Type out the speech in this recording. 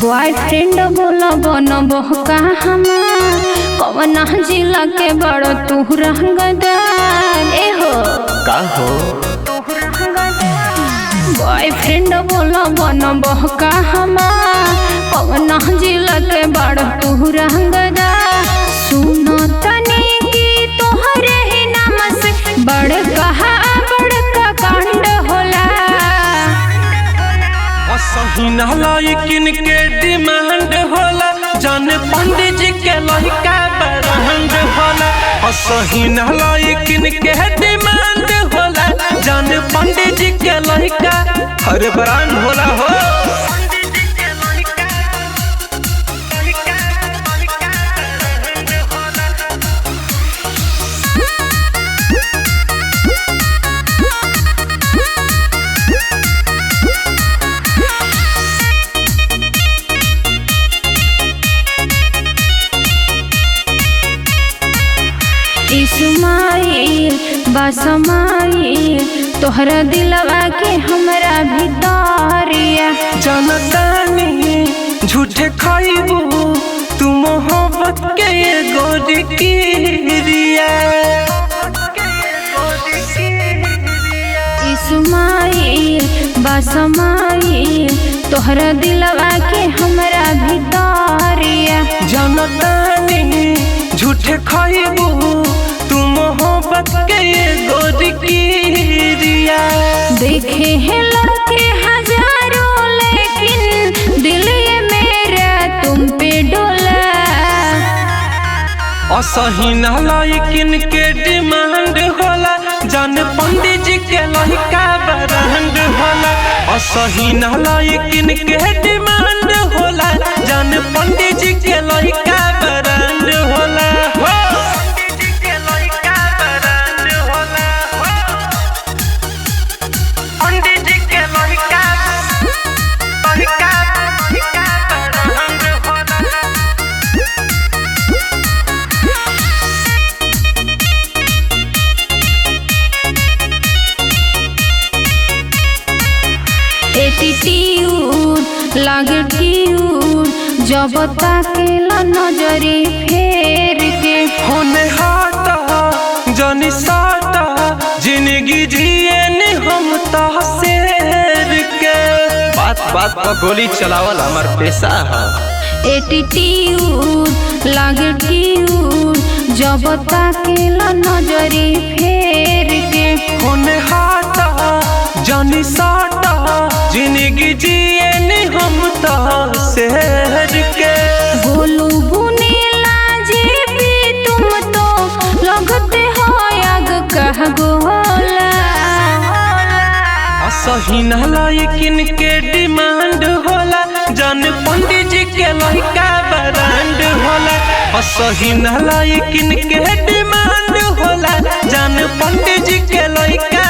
boyfriend बोला बन बहका हमार कवना जिला के बड़ तू रंगदार ए हो का हो बॉयफ्रेंड बोला बन बहका हमार कवना जिला के बड़ तू रंगदार सुनो तनी की तोहरे ही नाम से बड़ कहा बड़का कांड होला सही नालायकिन के डिमांड होला जान पंडित जी के लड़का बरहंड होला सही नालायकिन के डिमांड होला जान पंडित जी के लड़का हर ब्रांड होला हो इस्माइल बसमाइल तोहरा दिलवा के हमरा भीतरिया जनतानी झूठे खाइबू तू मोहब्बत के गोरी किरिया इस्माइल बसमाइल तोहरा दिलवा के हमरा भीतरिया जनतानी झूठे खाइबू तू मोहब्बत के गोरी किरिया देखे हैं लड़के हजारों लेकिन दिल ये मेरा तुम पे डोला असही नालायकिन के डिमांड होला जान पंडित जी के लड़का बरहंड होला असही नालायकिन के डिमांड होला जान पंडित जी के लड़का बरहंड होला एटीट्यूड लागे क्यूट जब ताकेला नजरी फेर के होने हाटा जानी साटा जिंदगी जिए ने हम तासेर के बात बात पर गोली चलावल हमार पेशा है एटीट्यूड लागे क्यूट जब ताकेला नजरी फेर के होने हाटा जानी साटा जिंदगी जिए ने हम तासेर के बोलू बुनीला जी भी तुम तो लगते हो आग कह गोला सही नालायकिन के डिमांड होला जान पंडित जी के लड़का बरांड होला सही नालायकिन के डिमांड होला जान पंडित जी के लड़का